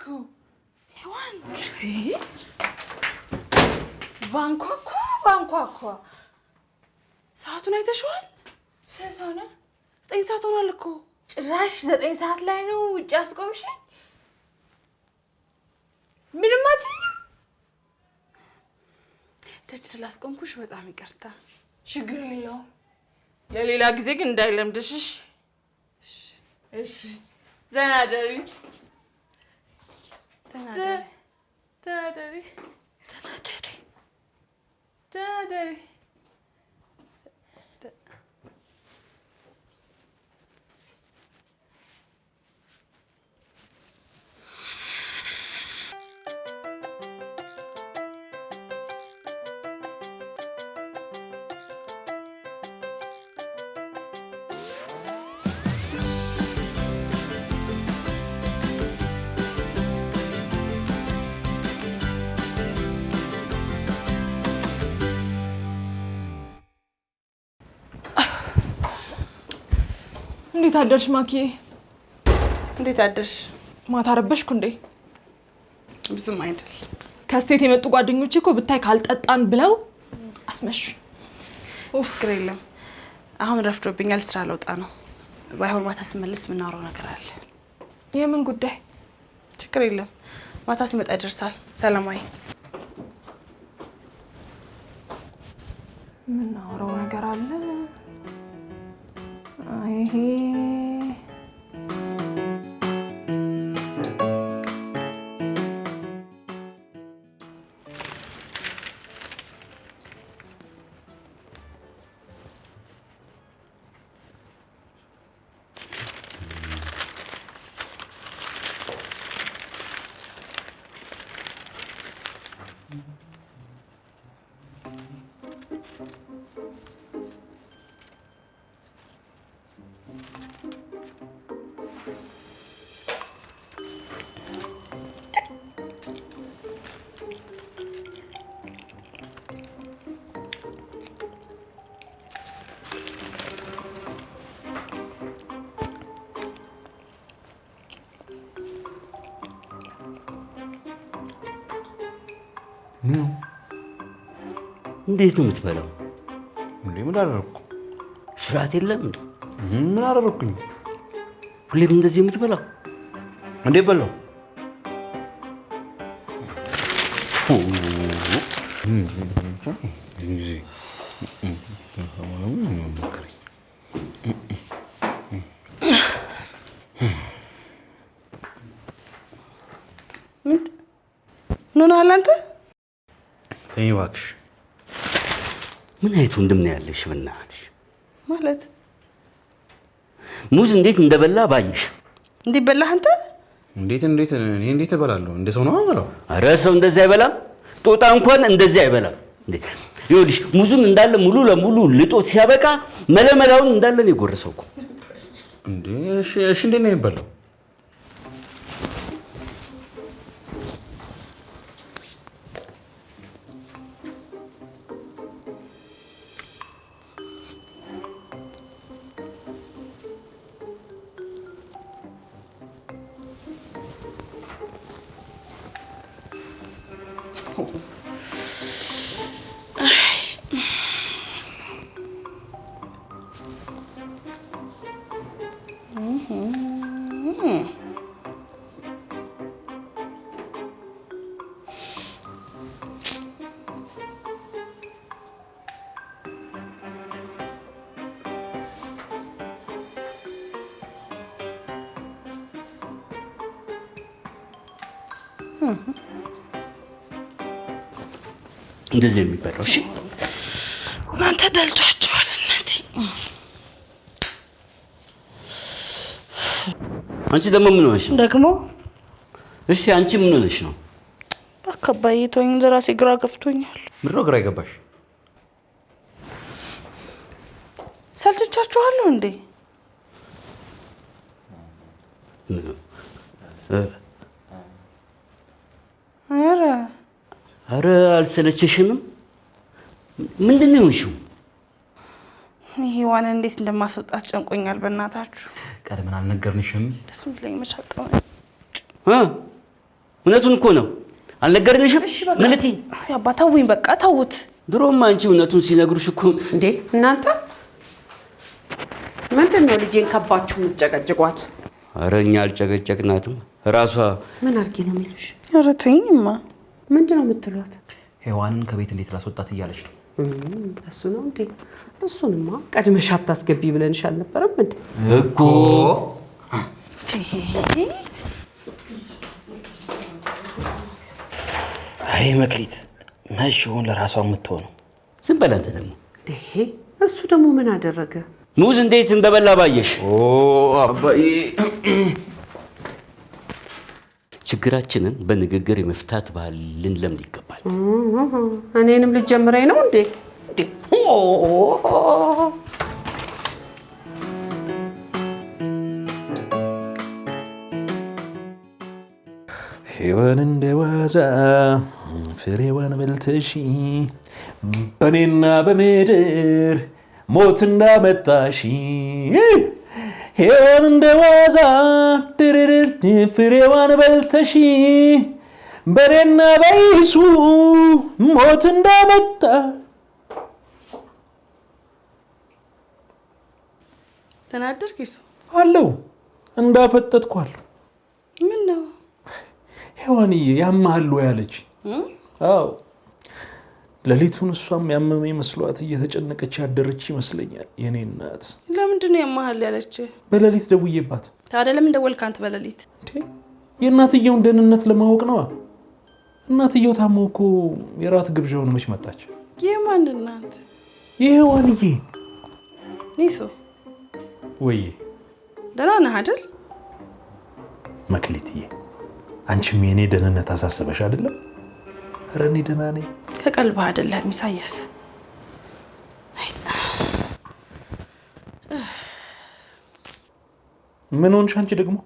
እኮ ሔዋን ባንኳኳ ሰዓቱን አይተሽዋል? ስንት ሆነ? 9 ሰዓት ሆኗል እኮ። ጭራሽ 9 ሰዓት ላይ ነው ውጭ አስቆምሽኝ? ምንም አትይኝም? ደጅ ስላስቆምኩሽ በጣም ይቅርታ። ችግር የለውም። ለሌላ ጊዜ ግን እንዳይለምድሽ። እሺ ደህና ደሪ። እንዴት አደርሽ ማኪዬ? እንዴት አደርሽ? ማታ ረበሽኩ እንዴ? ብዙም አይደል። ከስቴት የመጡ ጓደኞቼ እኮ ብታይ ካልጠጣን ብለው አስመሽ። ችግር የለም። አሁን ረፍዶብኛል፣ ስራ ለውጣ ነው። ባይሆን ማታ ስመለስ የምናወራው ነገር አለ። የምን ጉዳይ? ችግር የለም፣ ማታ ሲመጣ ይደርሳል። ሰላማዊ የምናወራው ነገር አለ። ይሄ እንዴት ነው የምትበላው? እንዴ ምን አደረኩ? ስርዓት የለም። ምን አደረኩኝ? ሁሌም እንደዚህ የምትበላው? እንዴ በላው? ምን ሆነሃል አንተ? ተይ እባክሽ። ምን አይቱ እንደምን ያለሽ በእናትሽ? ማለት ሙዝ እንዴት እንደበላ ባይሽ። እንዴት በላህ አንተ? እንዴት እኔ እንዴት እበላለሁ? እንደ ሰው ነው የምበላው። ኧረ ሰው እንደዚህ አይበላም። ጦጣ እንኳን እንደዚህ አይበላም። እንዴ ይኸውልሽ ሙዙን እንዳለ ሙሉ ለሙሉ ልጦት ሲያበቃ መለመላውን እንዳለ ነው የጎረሰው እኮ። እንዴ እሺ እንዴት ነው የሚበላው? እንደዚህ የሚበላው እሺ። እናንተ ደልቷችኋል እናቴ። አንቺ ደግሞ ምን ሆነሽ ነው? ደግሞ እሺ አንቺ ምን ሆነሽ ነው? አከባይ ተወኝ፣ ለራሴ ግራ ገብቶኛል። ምንድን ነው ግራ ይገባሽ? ሰልችቻችኋለሁ እንዴ? ኧረ አልሰለችሽንም? ምንድን ነው የሆንሽው? ሔዋንን እንዴት እንደማስወጣት ጨንቆኛል። በእናታችሁ ቀድመን አልነገርንሽም? ደስ ይለኝ መሻጣው እውነቱን እኮ ነው። አልነገርንሽም? ምን ልትይ? አባ ተውኝ፣ በቃ ተውት። ድሮም አንቺ እውነቱን ሲነግሩሽ እኮ እንዴ እናንተ ምንድነው ልጄን ከባችሁ የምትጨቀጭቋት? ኧረ እኛ አልጨቀጨቅናትም። ራሷ ምን አድርጌ ነው የሚሉሽ? ኧረ ተይኝማ። ምንድነው የምትሏት? ሔዋንን ከቤት እንዴት ላስወጣት እያለች ነው። እሱ ነው እንዴ? እሱንማ ቀድመሽ አታስገቢ ብለንሽ አልነበረም እንዴ? እኮ አይ መክሊት መሽውን ለራሷ የምትሆነው። ዝም በል አንተ ደግሞ። እሱ ደግሞ ምን አደረገ? ሙዝ እንዴት እንደበላ ባየሽ? አባዬ ችግራችንን በንግግር የመፍታት ባህል ልንለምድ ይገባል። እኔንም ልትጀምረኝ ነው እንዴ? ሔዋን እንደ ዋዛ ፍሬዋን በልተሽ በኔና በምድር ሞት እንዳመጣሽ ሔዋን እንደ ዋዛ ድርድር ፍሬዋን በልተሽ በኔና በይሱ ሞት እንዳመጣ ተናደርክ? ይሱ አለው እንዳፈጠጥኳለሁ። ምን ነው ሔዋንዬ ያማሃል ወይ አለች። አዎ ሌሊቱን እሷም ያመመኝ መስሏት እየተጨነቀች ያደረች ይመስለኛል። የኔ እናት ለምንድን ነው ያማሃል ያለች? በሌሊት ደውዬባት። ታዲያ ለምን ደወልክ አንተ በሌሊት? የእናትየውን ደህንነት ለማወቅ ነዋ። እናትየው ታሞ እኮ የራት ግብዣውን መች መጣች? የማን እናት? የሔዋንዬ። ኒሱ ወይ ደህና ነህ አይደል? መክሊትዬ አንቺም የኔ ደህንነት አሳሰበሽ አይደለም? ኧረ እኔ ደህና ነኝ። ከቀልብህ አይደለም ኢሳያስ። ምን ሆንሽ አንቺ ደግሞ?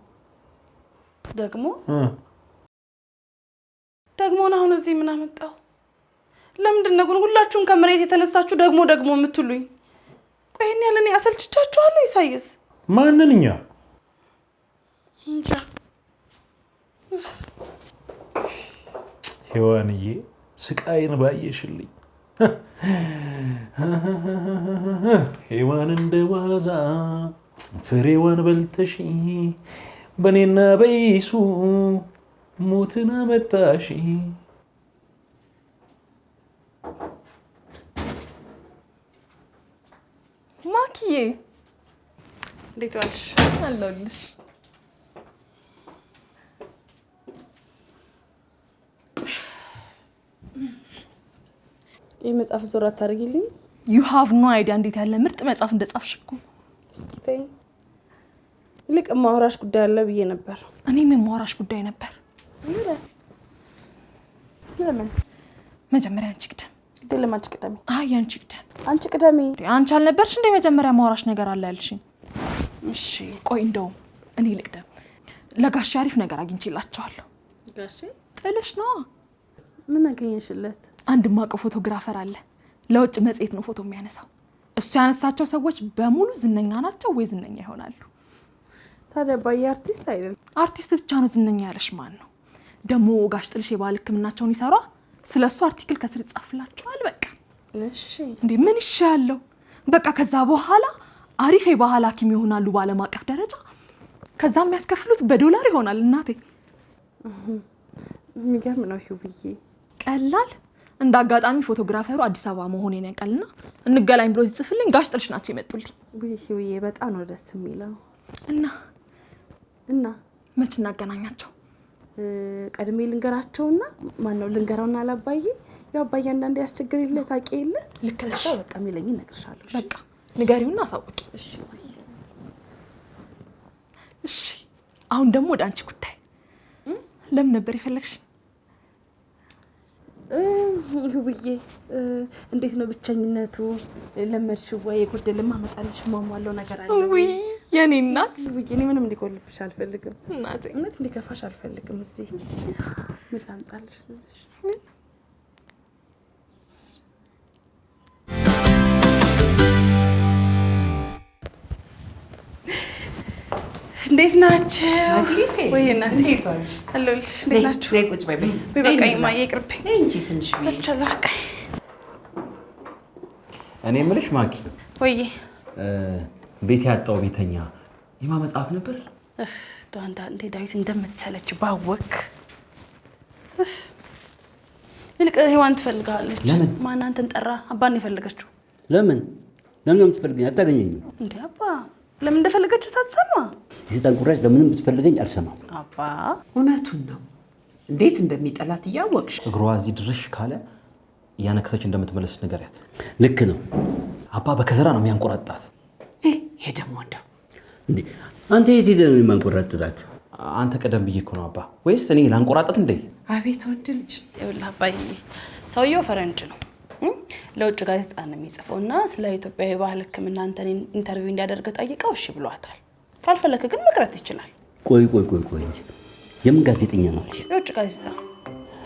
ደግሞ አሁን እዚህ ምን አመጣው? ለምንድን ነው ግን ሁላችሁም ከመሬት የተነሳችሁ ደግሞ የምትሉኝ? ቆይ እኔ ያለኔ አሰልችቻችኋለሁ ኢሳያስ። ማንን? እኛ እንጃ። ሔዋንዬ ስቃይን ባየሽልኝ። ሔዋን እንደ ዋዛ ፍሬዋን በልተሽ በኔና በይሱ ሞትን አመጣሽ። ማኪዬ እንዴት ዋልሽ? አለሁልሽ። የመጽሐፍ ዞር አታደርጊልኝ? ዩ ሃቭ ኖ አይዲያ እንዴት ያለ ምርጥ መጽሐፍ እንደጻፍሽ እኮ። እስኪ ተይ። ልቅ ማውራሽ ጉዳይ አለ ብዬ ነበር። እኔም የማውራሽ ጉዳይ ነበር። ስለምን? መጀመሪያ አንቺ ቅደም። አይደለም አንቺ ቅደሚ። አይ አንቺ ቅደም። አንቺ ቅደሚ። አንቺ አልነበርሽ እንደ መጀመሪያ ማውራሽ ነገር አለ ያልሽኝ? እሺ ቆይ እንደው እኔ ልቅደም። ለጋሽ አሪፍ ነገር አግኝቼላቸዋለሁ። ጋሽ ጥልሽ ነው። ምን አገኘሽለት? አንድ ማቀው ፎቶግራፈር አለ። ለውጭ መጽሔት ነው ፎቶ የሚያነሳው። እሱ ያነሳቸው ሰዎች በሙሉ ዝነኛ ናቸው ወይ ዝነኛ ይሆናሉ። ታዲያ ባይ አርቲስት አይደል? አርቲስት ብቻ ነው ዝነኛ ያለሽ ማን ነው? ደሞ ጋሽ ጥልሽ የባህል ሕክምናቸውን ይሰራ። ስለሱ አርቲክል ከስር ይጻፍላቸዋል። በቃ እሺ እንዴ ምን ይሻለው? በቃ ከዛ በኋላ አሪፍ የባህል ሐኪም ይሆናሉ በዓለም አቀፍ ደረጃ። ከዛም የሚያስከፍሉት በዶላር ይሆናል። እናቴ የሚገርም ነው ሂውብዬ። ቀላል እንደ አጋጣሚ ፎቶግራፈሩ አዲስ አበባ መሆኔን ያውቃልና እንገላኝ ብሎ ሲጽፍልኝ ጋሽ ጥልሽ ናቸው የመጡልኝ። ሂውብዬ በጣም ነው ደስ የሚለው። እና መች እናገናኛቸው? ቀድሜ ልንገራቸውና ማን ነው ልንገራውና አላባዬ ያው አባዬ አንዳንዴ ያስቸግር የለ ታውቂ የለ። ልክ ነሽ። በቃ የሚለኝ እነግርሻለሁ። በቃ ንገሪውና አሳውቂ። እሺ እሺ። አሁን ደግሞ ወደ አንቺ ጉዳይ። ለምን ነበር የፈለግሽ? ሂውብዬ እንዴት ነው ብቸኝነቱ? ለመድሽው ወይ? የጎደለ ማመጣልሽ ማሟለው ነገር አለ ወይ? የኔ እናት ሂውብዬ እኔ ምንም እንዲጎልብሽ አልፈልግም። እናቴ እውነት እንዲከፋሽ አልፈልግም። እዚህ ምን ላምጣልሽ? እንዴት ናችሁ? ወይ እናቴ እንዴት ዋልሽ? አለሁልሽ። እንዴት ናችሁ? ነይ ቁጭ በይ። ወይ በቃ ይማዬ ይቅርብኝ። ነይ እንጂ ትንሽ ብዬ አልቻለሁ። በቃ እኔ የምልሽ ማኪ፣ ወይ ቤት ያጣው ቤተኛ የማ መጽሐፍ ነበር? እንዴ ዳዊት እንደምትሰለች ባወክ። ይልቅ ሔዋን ትፈልጋለች። ለምን? ማን አንተን ጠራ? አባን የፈለገችው ለምን ነው የምትፈልገኝ? አታገኘኝም እንዴ አባ? ለምን እንደፈለገችው ሳትሰማ? የሰይጣን ቁራጭ ለምንም ብትፈልገኝ አልሰማም። አባ እውነቱን ነው። እንዴት እንደሚጠላት እያወቅሽ እግሯ እዚህ ድርሽ ካለ እያነከሰች እንደምትመለስ ንገሪያት። ልክ ነው። አባ በከዘራ ነው የሚያንቆራጣት። ይሄ ደግሞ እንደው እንዴ አንተ የት ሄደህ ነው የማንቆራጥጣት? አንተ ቀደም ብዬ እኮ ነው አባ። ወይስ እኔ ላንቆራጣት እንዴ? አቤት ወንድ ልጅ። ይኸውልህ አባዬ፣ ሰውየው ፈረንጅ ነው፣ ለውጭ ጋዜጣ ነው የሚጽፈው እና ስለ ኢትዮጵያዊ ባህል ሕክምና አንተን ኢንተርቪው እንዲያደርግ ጠይቀው እሺ ብሏታል። ካልፈለክ ግን መቅረት ይችላል። ቆይ እንጂ የምን ጋዜጠኛ ነው? የውጭ ጋዜጣ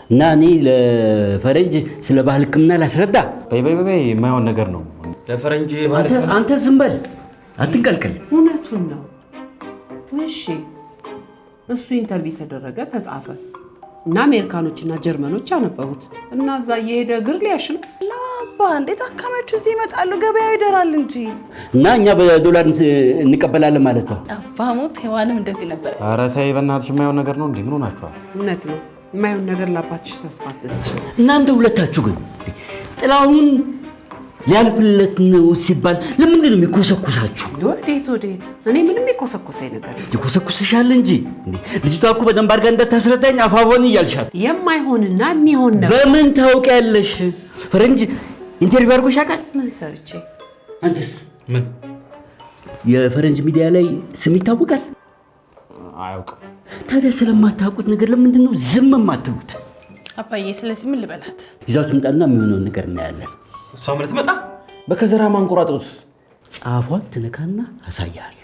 እና እኔ ለፈረንጅ ስለ ባህል ሕክምና ላስረዳ? በይ የማይሆን ነገር ነው ለፈረንጅ ባህል ሕክምና። አንተ ዝም በል አትንቀልቀል። እውነቱን ነው። እሺ እሱ ኢንተርቪው ተደረገ፣ ተጻፈ እና አሜሪካኖችና ጀርመኖች አነበቡት እና እዛ እየሄደ እግር ሊያሽ ነው። አባ እንዴት አካማቹ እዚህ ይመጣሉ? ገበያው ይደራል እንጂ። እና እኛ በዶላር እንቀበላለን ማለት ነው። አባ ሞት ሔዋንም እንደዚህ ነበር። ኧረ ተይ በእናትሽ፣ የማይሆን ነገር ነው እንዴ? ምን ሆናችኋል? እውነት ነው። የማይሆን ነገር ለአባትሽ ተስፋ አትስጪ። እናንተ ሁለታችሁ ግን ጥላሁን ሊያልፍለት ነው ሲባል ለምንድን ነው የሚኮሰኩሳችሁ? ወዴት? እኔ ምንም የኮሰኮሰኝ ነገር ይኮሰኩስሻል እንጂ ልጅቷ እኮ በደንብ አድርጋ እንዳታስረዳኝ አፋፎን እያልሻል። የማይሆንና የሚሆን ነገር በምን ታውቂያለሽ? ፈረንጅ ኢንተርቪው አድርጎሽ ያውቃል? ምን ሰርቼ? አንተስ ምን የፈረንጅ ሚዲያ ላይ ስም ይታወቃል? አያውቅም። ታዲያ ስለማታውቁት ነገር ለምንድን ነው ዝም የማትሉት? አባዬ ስለዚህ ምን ልበላት? ይዛው ትምጣና የሚሆነውን ነገር እናያለን። እሷ ምን ልትመጣ? በከዘራ ማንቆራጠጡት ጫፏን ትነካና አሳያለሁ።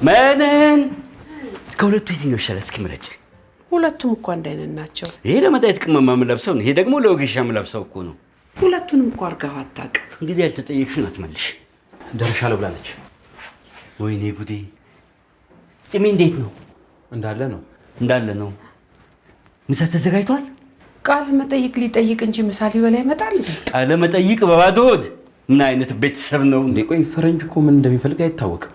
መነን እስከ ሁለቱ የትኛው ይሻላል? እስኪ ምረጭ። ሁለቱም እኮ አንድ አይነት ናቸው። ይሄ ለመጣየት ቅመማ የምለብሰው ነው። ይሄ ደግሞ ለወጌሻ የምለብሰው እኮ ነው። ሁለቱንም እኮ አድርገህ አታውቅም። እንግዲህ ያልተጠየቅሽውን አትመልሽ። ደርሻለሁ ብላለች። ወይኔ ጉዴ! ፂሜ እንዴት ነው? እንዳለ ነው። ምሳ ተዘጋጅቷል? ቃለ መጠይቅ ሊጠይቅ እንጂ ምሳ ሊበላ ይመጣል እንዴ? ቃለ መጠይቅ በባዶ ሆድ? ምን አይነት ቤተሰብ ነው እንዴ? ቆይ ፈረንጅ እኮ ምን እንደሚፈልግ አይታወቅም።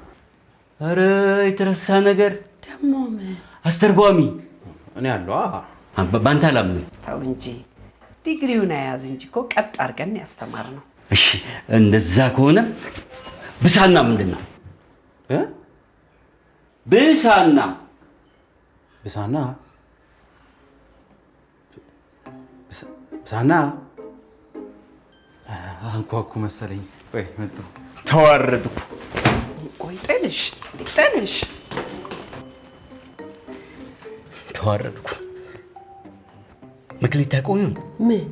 አረ የተረሳ ነገር ደግሞ ምን አስተርጓሚ እኔ አለዋ። በአንተ አላምንም። ተው እንጂ ዲግሪውን አያዝ እንጂ እኮ ቀጥ አድርገን ያስተማር ነው። እሺ እንደዛ ከሆነ ብሳና ምንድን ነው? ብሳና አንኳኩ መሰለኝ። ቆይ መጡ። ተዋረድኩ። ቆይ ጥልሽ ተዋረድኩ። መክሊት ታቆዩን ምን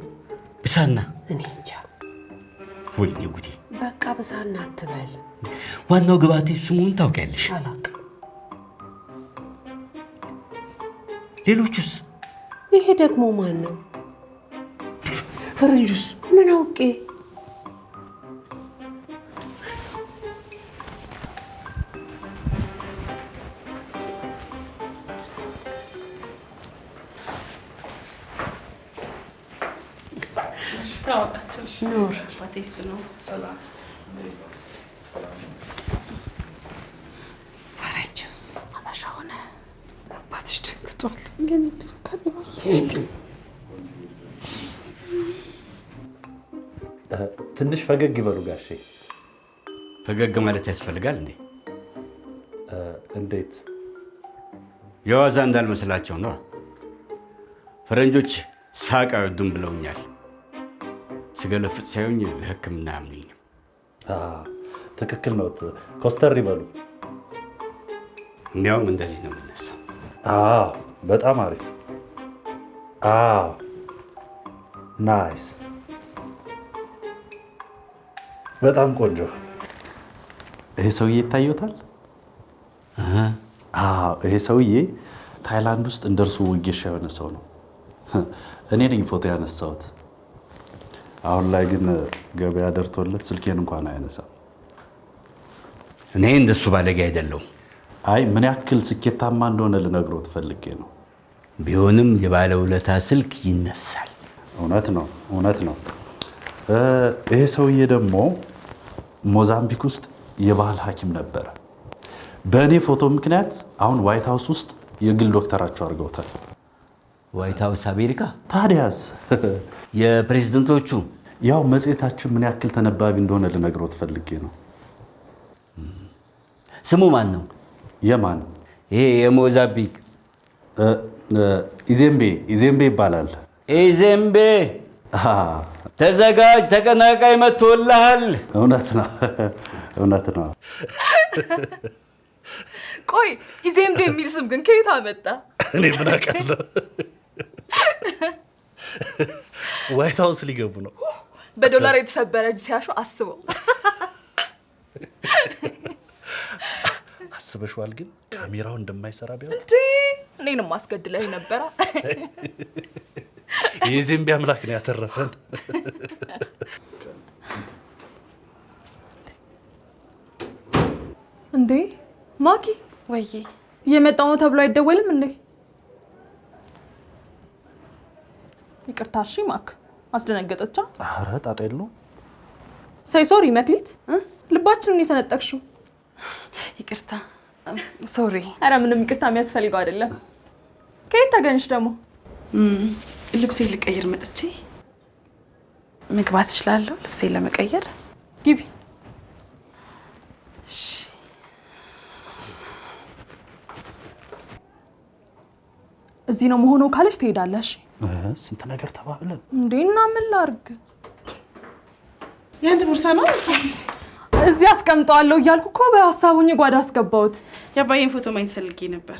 ብሳና? እኔ እንጃ። ወይኔ ጉዴ! በቃ ብሳና አትበል። ዋናው ግባቴ እሱ መሆኑን ታውቂያለሽ። አላውቅም። ሌሎቹስ? ይሄ ደግሞ ማን ነው? ፈረንጁስ? ምን አውቄ። ኖር ፈረንጁስ አባሻ ሆነ። አባትሽ ደንግጧል። ትንሽ ፈገግ ይበሉ ጋሼ። ፈገግ ማለት ያስፈልጋል እንዴ? እንዴት? የዋዛ እንዳልመስላቸው ነው። ፈረንጆች ሳቅ አይወዱም ብለውኛል። ስገለፍጥ ሳይሆን ለሕክምና አያምኑኝም። ትክክል ነው። ኮስተር ይበሉ። እንዲያውም እንደዚህ ነው የምነሳው። በጣም አሪፍ። ናይስ። በጣም ቆንጆ። ይሄ ሰውዬ ይታዩታል? ይሄ ሰውዬ ታይላንድ ውስጥ እንደርሱ ውጌሻ የሆነ ሰው ነው። እኔ ነኝ ፎቶ ያነሳሁት። አሁን ላይ ግን ገበያ ደርቶለት ስልኬን እንኳን አያነሳም። እኔ እንደሱ ባለጌ አይደለሁም። አይ ምን ያክል ስኬታማ እንደሆነ ልነግረው ትፈልጌ ነው። ቢሆንም የባለውለታ ስልክ ይነሳል። እውነት ነው። ይሄ ሰውዬ ደግሞ ሞዛምቢክ ውስጥ የባህል ሐኪም ነበረ። በእኔ ፎቶ ምክንያት አሁን ዋይት ሃውስ ውስጥ የግል ዶክተራቸው አድርገውታል። ዋይት ሃውስ አሜሪካ? ታዲያስ የፕሬዝደንቶቹ ያው መጽሔታችን ምን ያክል ተነባቢ እንደሆነ ልነግረው ትፈልጌ ነው። ስሙ ማን ነው? የማን? ይሄ የሞዛምቢክ ኢዜምቤ ይባላል። ኢዜምቤ ተዘጋጅ፣ ተቀናቃይ መጥቶልሃል። እውነት ነው። ቆይ ኢዜምቤ የሚል ስም ግን ከየት አመጣ? እኔ ምን አውቃለሁ። ዋይት ሃውስ ሊገቡ ነው። በዶላር የተሰበረ እጅ ሲያሹ አስበው። አስበሽዋል? ግን ካሜራው እንደማይሰራ ቢሆን እኔንም አስገድለኝ ነበራ። የኢዜምቤ አምላክ ነው ያተረፈን። እንዴ ማኪ፣ ወይ እየመጣው ነው ተብሎ አይደወልም እንዴ? ይቅርታ እሺ። ማክ አስደነገጠቻ። ኧረ ጣጣ የለውም። ሳይ ሶሪ መክሊት፣ ልባችንን የሰነጠቅሽው። ይቅርታ ሶሪ። ኧረ ምንም ይቅርታ የሚያስፈልገው አይደለም። ከየት ተገኝሽ ደግሞ? ልብሴ ልቀይር መጥቼ መግባት እችላለሁ? ልብሴን ለመቀየር ግቢ። እዚህ ነው መሆኑ ካለሽ ትሄዳለሽ። ስንት ነገር ተባብለን እንዴ እና ምን ላድርግ? ያንተ ቦርሳ ነው? እዚህ አስቀምጠዋለሁ እያልኩ እኮ በሀሳቡኝ ጓዳ አስገባሁት። የአባዬን ፎቶ ማየት ፈልጌ ነበር።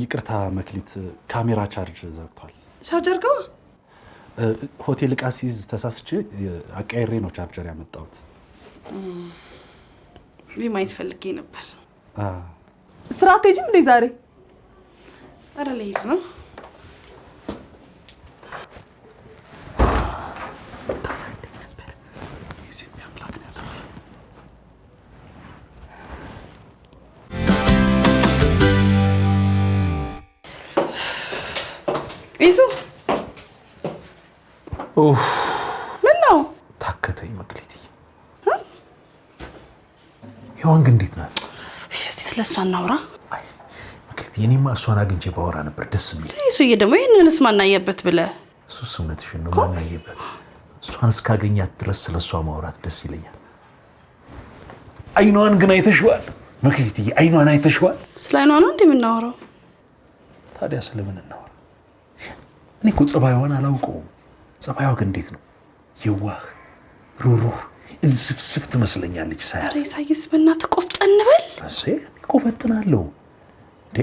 ይቅርታ መክሊት፣ ካሜራ ቻርጅ ዘግቷል። ቻርጅ አድርገው። ሆቴል ዕቃ ሲይዝ ተሳስቼ አቃይሬ ነው ቻርጀር ያመጣሁት። ማየት ፈልጌ ነበር። ስራ አትሄጂም እንዴ ዛሬ? ኧረ ልሄድ ነው። ይሱ ምን ነው? ታከተኝ መክሊት። ሔዋን ግን እንዴት ናት? እስቲ ስለሷ እናውራ። አይ መክሊት፣ የኔማ እሷን አግኝቼ ባወራ ነበር ደስ የሚል። ይሱዬ ደግሞ ይህንንስ ማናየበት ብለህ? እሱስ እውነትሽን ነው፣ ማናየበት። እሷን እስካገኛት ድረስ ስለሷ ማውራት ደስ ይለኛል። አይኗን ግን አይተሽዋል መክሊትዬ? አይኗን አይተሽዋል? ስለ አይኗ ነው እንዴ የምናወራው? ታዲያ ስለምን እናወራ? እኔ እኮ ጸባይዋን አላውቀውም። ጸባይዋ ግን እንዴት ነው? የዋህ ሩሩህ እንስፍስፍ ትመስለኛለች ሳያት። ኧረ ኢሳይስ በእናትህ ቆፍጠን በል። እኔ ቆፈጥናለሁ እንዴ?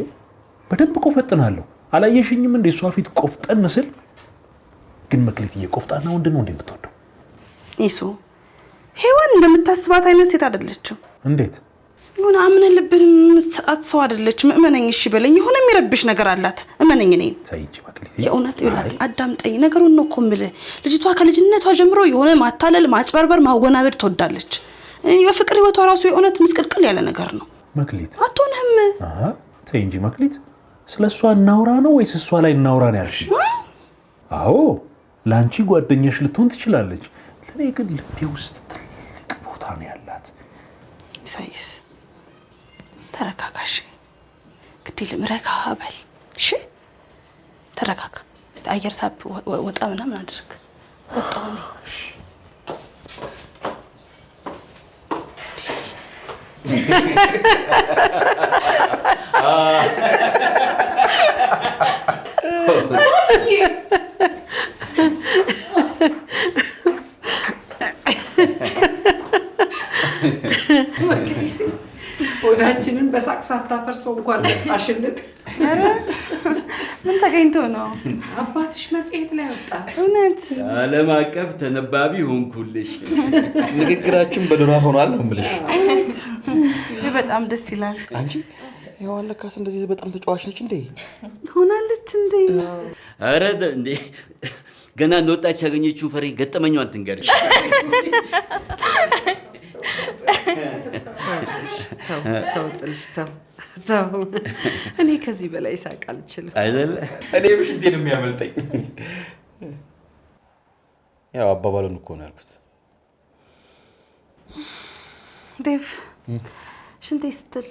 በደንብ ቆፈጥናለሁ። አላየሽኝም እንዴ እሷ ፊት ቆፍጠን ስል? ግን መክሊትዬ ቆፍጣና ወንድ ነው እንዴ የምትወደው? ይሱ ሔዋን እንደምታስባት አይነት ሴት አይደለችም። እንዴት? የሆነ አምነህ ልብን የምትሰጣት ሰው አይደለችም። እመነኝ እሺ በለኝ። የሆነ የሚረብሽ ነገር አላት። እመነኝ እኔን ሳይጂ መክሊት የእውነት ይላል። አዳምጠኝ፣ ነገሩን ነው እኮ የምልህ። ልጅቷ ከልጅነቷ ጀምሮ የሆነ ማታለል፣ ማጭበርበር፣ ማወናበድ ትወዳለች። የፍቅር ህይወቷ ራሱ የእውነት ምስቅልቅል ያለ ነገር ነው። መክሊት አትሆንህም? ተይ እንጂ መክሊት። ስለ እሷ እናውራ ነው ወይስ እሷ ላይ እናውራ ነው ያልሽ? አዎ ለአንቺ ጓደኛሽ ልትሆን ትችላለች። ለእኔ ግን ልቤ ውስጥ ትልቅ ቦታ ነው ያላት። ኢሳይስ ተረጋጋሽ። ግዴለም ረጋ በል እሺ። ተረጋጋ። እስቲ አየር ሳብ ወጣ ምናምን አድርግ። ወጣው ነው ወዳችንን በሳቅ ሳታፈርሰው እንኳን መጣሽልን። ኧረ ምን ተገኝቶ ነው? አባትሽ መጽሔት ላይ ወጣ። እውነት ዓለም አቀፍ ተነባቢ ሆንኩልሽ። ንግግራችን በዶላር ሆኗል ነው የምልሽ። በጣም ደስ ይላል። አንቺ ሔዋን ለካስ እንደዚህ በጣም ተጫዋች ነች እንዴ? ሆናለች እንዴ? ኧረ እንዴ ገና እንደወጣች ያገኘችውን ፈሬ ገጠመኛዋን ትንገርሽ። ተው ጥልሽ ተው። እኔ ከዚህ በላይ ሳቅ አልችልም አይደለ? እኔ ሽንቴን የሚያመልጠኝ ያው አባባሉን እኮ ነው ያልኩት። ዴቭ ሽንቴ ስትል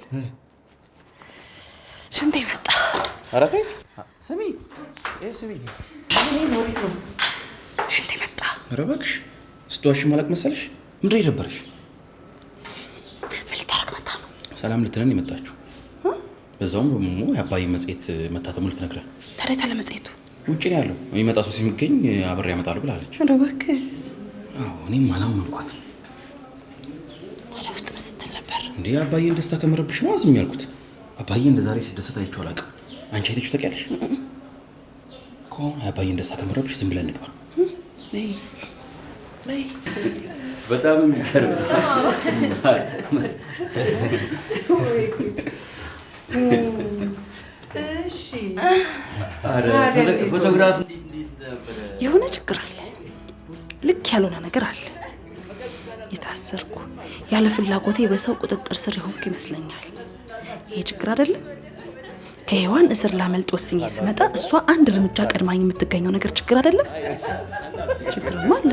ሽንቴ መጣ። ኧረ ተይ ስሚ፣ ስሚ ወዴት ነው? ሽንቴ መጣ። ኧረ እባክሽ ስትዋሽ ማለቅ መሰለሽ? ምንድን ነው የደበረሽ? ምን ልታረግ መጣ ነው? ሰላም ልትለን የመጣችሁ በዛውም ደግሞ የአባዬ መጽሔት መታተሙ ልትነግረን። ታዲያ ታለ መጽሔቱ ውጭ ነው ያለው። የሚመጣ ሰው ሲገኝ አብሬ ያመጣሉ ብላለች። ኧረ እባክህ። አዎ እኔም አላመንኳት። ታዲያ ውስጥ ምን ስትል ነበር? እንዴ አባዬን ደስታ ከመረብሽ ነው ዝም ያልኩት። አባዬ እንደዛሬ ሲደሰት አይቼው አላውቅም። አንቺ አይተሽው ታውቂያለሽ? ከሆነ አባዬን ደስታ ከመረብሽ ዝም ብለን እንግባ። ነይ በጣም የሚገርም እሺ ፎቶግራፍ እንዴት ነበር? የሆነ ችግር አለ። ልክ ያልሆነ ነገር አለ። የታሰርኩ ያለ ፍላጎቴ በሰው ቁጥጥር ስር የሆንኩ ይመስለኛል። ይሄ ችግር አይደለም። ከሔዋን እስር ላመልጥ ወስኜ ስመጣ እሷ አንድ እርምጃ ቀድማኝ የምትገኘው ነገር ችግር አይደለም። ችግርማ አለ።